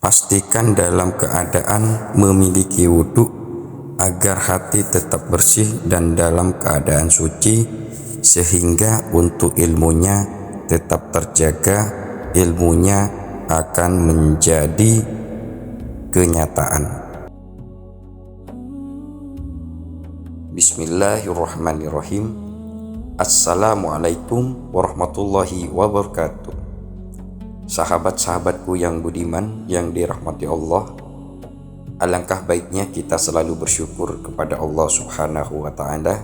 Pastikan dalam keadaan memiliki wudhu agar hati tetap bersih dan dalam keadaan suci, sehingga untuk ilmunya tetap terjaga, ilmunya akan menjadi kenyataan. Bismillahirrahmanirrahim. Assalamualaikum warahmatullahi wabarakatuh. Sahabat-sahabatku yang budiman, yang dirahmati Allah, alangkah baiknya kita selalu bersyukur kepada Allah Subhanahu wa Ta'ala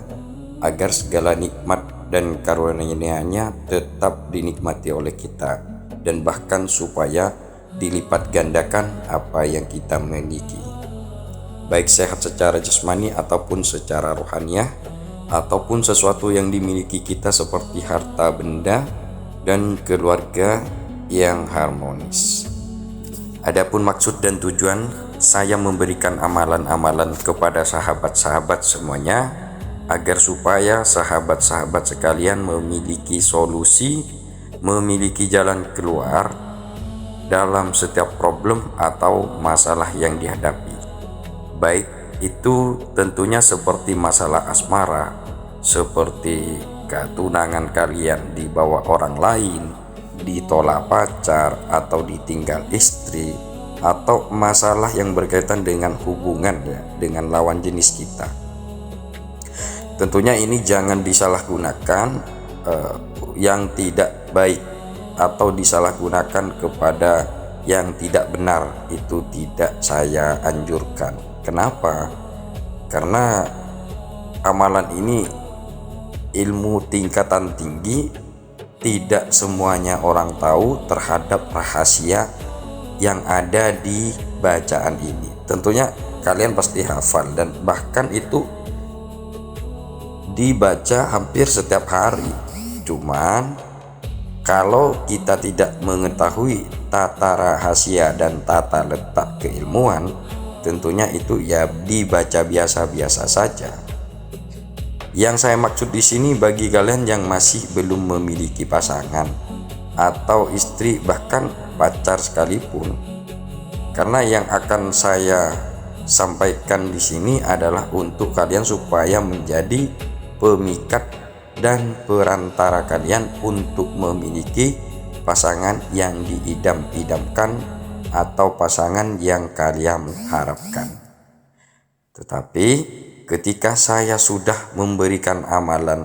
agar segala nikmat dan karunia-Nya tetap dinikmati oleh kita, dan bahkan supaya dilipat gandakan apa yang kita miliki, baik sehat secara jasmani ataupun secara rohaniah, ataupun sesuatu yang dimiliki kita seperti harta benda dan keluarga yang harmonis. Adapun maksud dan tujuan saya memberikan amalan-amalan kepada sahabat-sahabat semuanya, agar supaya sahabat-sahabat sekalian memiliki solusi, memiliki jalan keluar dalam setiap problem atau masalah yang dihadapi. Baik itu tentunya seperti masalah asmara, seperti ketunangan kalian di bawah orang lain, ditolak pacar atau ditinggal istri, atau masalah yang berkaitan dengan hubungan dengan lawan jenis kita. Tentunya ini jangan disalahgunakan yang tidak baik, atau disalahgunakan kepada yang tidak benar. Itu tidak saya anjurkan. Kenapa? Karena amalan ini ilmu tingkatan tinggi, tidak semuanya orang tahu terhadap rahasia yang ada di bacaan ini. Tentunya kalian pasti hafal, dan bahkan itu dibaca hampir setiap hari. Cuman kalau kita tidak mengetahui tata rahasia dan tata letak keilmuan, tentunya itu ya dibaca biasa-biasa saja. Yang saya maksud di sini bagi kalian yang masih belum memiliki pasangan atau istri, bahkan pacar sekalipun. Karena yang akan saya sampaikan di sini adalah untuk kalian supaya menjadi pemikat dan perantara kalian untuk memiliki pasangan yang diidam-idamkan atau pasangan yang kalian harapkan. Tetapi ketika saya sudah memberikan amalan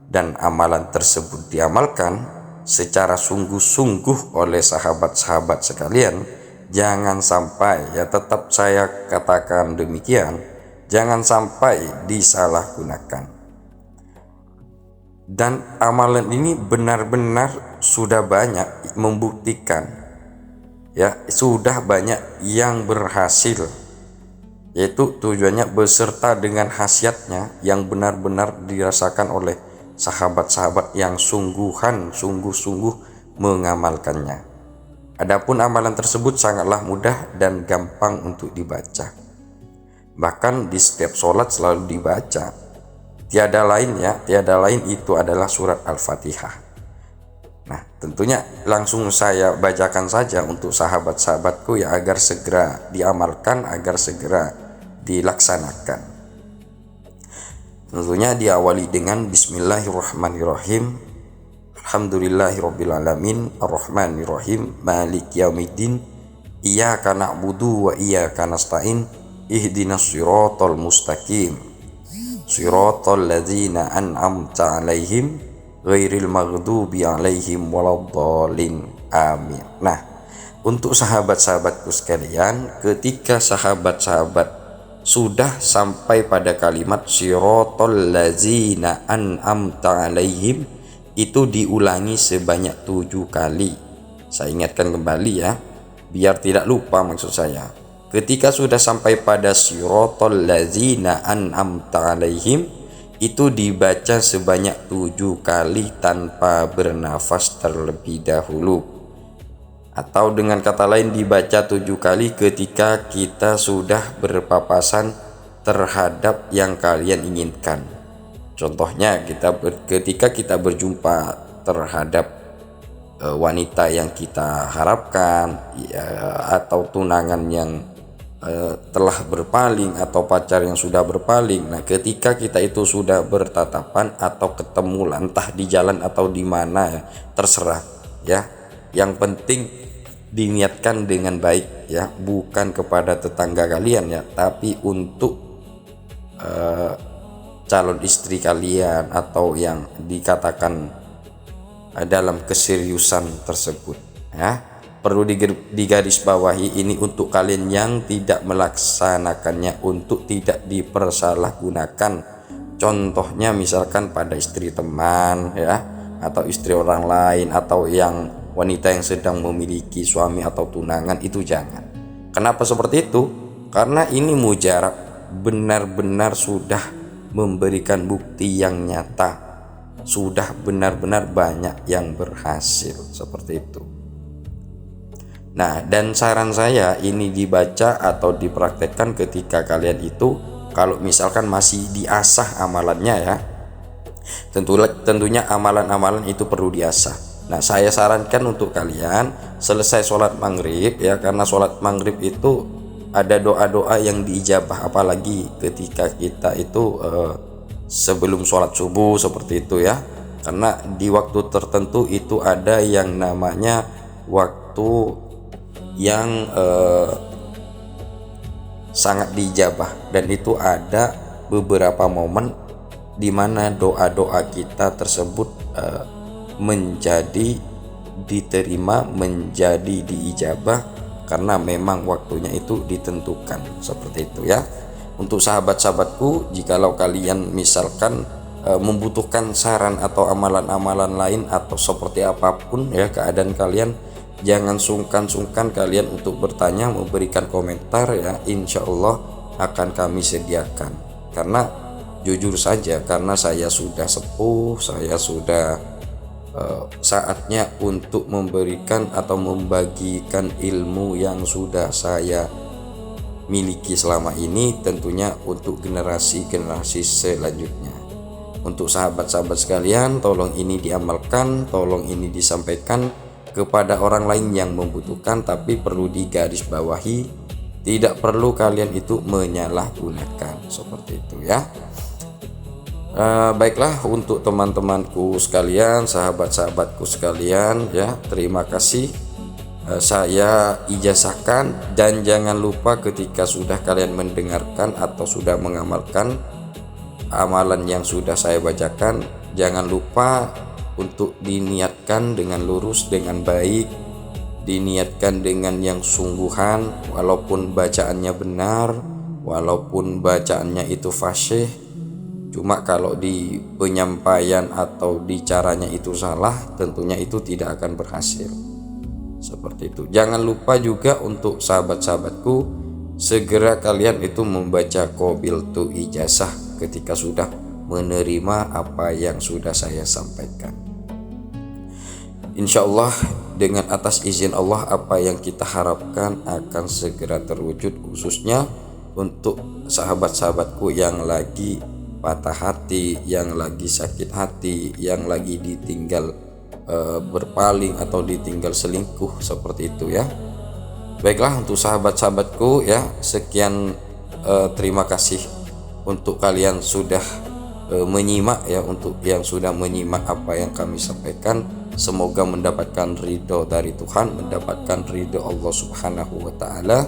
dan amalan tersebut diamalkan secara sungguh-sungguh oleh sahabat-sahabat sekalian, jangan sampai, ya tetap saya katakan demikian, jangan sampai disalahgunakan. Dan amalan ini benar-benar sudah banyak membuktikan, ya sudah banyak yang berhasil, yaitu tujuannya beserta dengan khasiatnya yang benar-benar dirasakan oleh sahabat-sahabat yang sungguh-sungguh mengamalkannya. Adapun amalan tersebut sangatlah mudah dan gampang untuk dibaca. Bahkan di setiap sholat selalu dibaca. Tiada lain itu adalah surat Al-Fatihah. Nah, tentunya langsung saya bacakan saja untuk sahabat-sahabatku ya, agar segera diamalkan, agar segera dilaksanakan. Tentunya diawali dengan Bismillahirrahmanirrahim. Alhamdulillahirrabbilalamin, Ar-Rahmanirrahim, Maliki yaumiddin, Iyyaka na'budu wa iyyaka nasta'in, Ihdinas siratal mustaqim, siratal ladzina an'amta 'alaihim ghairil maghdubi 'alaihim waladdallin. Amin. Nah, untuk sahabat-sahabatku sekalian, ketika sahabat-sahabat sudah sampai pada kalimat siratal ladzina an'amta 'alaihim, itu diulangi sebanyak 7 kali. Saya ingatkan kembali ya, biar tidak lupa maksud saya. Ketika sudah sampai pada siratal ladzina an'amta 'alaihim, itu dibaca sebanyak 7 kali tanpa bernafas terlebih dahulu. Atau dengan kata lain, dibaca 7 kali ketika kita sudah berpapasan terhadap yang kalian inginkan. Contohnya ketika kita berjumpa terhadap wanita yang kita harapkan ya, atau tunangan yang telah berpaling atau pacar yang sudah berpaling. Nah, ketika kita itu sudah bertatapan atau ketemu entah di jalan atau di mana ya, terserah ya. Yang penting diniatkan dengan baik ya, bukan kepada tetangga kalian ya, tapi untuk calon istri kalian atau yang dikatakan dalam keseriusan tersebut ya. Perlu digarisbawahi ini untuk kalian yang tidak melaksanakannya untuk tidak dipersalahgunakan. Contohnya misalkan pada istri teman ya, atau istri orang lain, atau yang wanita yang sedang memiliki suami atau tunangan, itu jangan. Kenapa seperti itu? Karena ini mujarab, benar-benar sudah memberikan bukti yang nyata, sudah benar-benar banyak yang berhasil seperti itu. Nah, dan saran saya ini dibaca atau dipraktekkan ketika kalian itu kalau misalkan masih diasah amalannya ya. Tentunya amalan-amalan itu perlu diasah. Nah, saya sarankan untuk kalian selesai sholat maghrib ya, karena sholat maghrib itu ada doa-doa yang diijabah, apalagi ketika kita itu sebelum sholat subuh seperti itu ya. Karena di waktu tertentu itu ada yang namanya waktu yang sangat diijabah, dan itu ada beberapa momen di mana doa-doa kita tersebut menjadi diterima, menjadi diijabah, karena memang waktunya itu ditentukan seperti itu ya. Untuk sahabat-sahabatku, jikalau kalian misalkan membutuhkan saran atau amalan-amalan lain atau seperti apapun ya keadaan kalian, jangan sungkan-sungkan kalian untuk bertanya, memberikan komentar ya. Insya Allah akan kami sediakan. Karena jujur saja, karena saya sudah sepuh, saya sudah saatnya untuk memberikan atau membagikan ilmu yang sudah saya miliki selama ini, tentunya untuk generasi-generasi selanjutnya. Untuk sahabat-sahabat sekalian, tolong ini diamalkan, tolong ini disampaikan kepada orang lain yang membutuhkan, tapi perlu digarisbawahi, tidak perlu kalian itu menyalahgunakan seperti itu ya. Baiklah, untuk teman-temanku sekalian, sahabat-sahabatku sekalian ya, terima kasih. Saya ijazahkan, dan jangan lupa ketika sudah kalian mendengarkan atau sudah mengamalkan amalan yang sudah saya bacakan, jangan lupa untuk diniatkan dengan lurus, dengan baik, diniatkan dengan yang sungguhan, walaupun bacaannya benar, walaupun bacaannya itu fasih. Cuma kalau di penyampaian atau di caranya itu salah, tentunya itu tidak akan berhasil seperti itu. Jangan lupa juga untuk sahabat-sahabatku, segera kalian itu membaca qabiltu ijazah ketika sudah menerima apa yang sudah saya sampaikan. Insya Allah dengan atas izin Allah, apa yang kita harapkan akan segera terwujud, khususnya untuk sahabat-sahabatku yang lagi patah hati, yang lagi sakit hati, yang lagi ditinggal berpaling atau ditinggal selingkuh seperti itu ya. Baiklah, untuk sahabat-sahabatku ya, sekian, terima kasih untuk kalian sudah menyimak ya, untuk yang sudah menyimak apa yang kami sampaikan. Semoga mendapatkan ridho dari Tuhan, mendapatkan ridho Allah Subhanahu wa taala.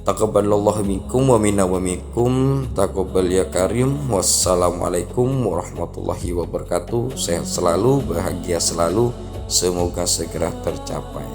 Taqabbalallahu minkum wa minna wa minkum, taqabbal ya karim. Wassalamualaikum warahmatullahi wabarakatuh. Sehat selalu, bahagia selalu, semoga segera tercapai.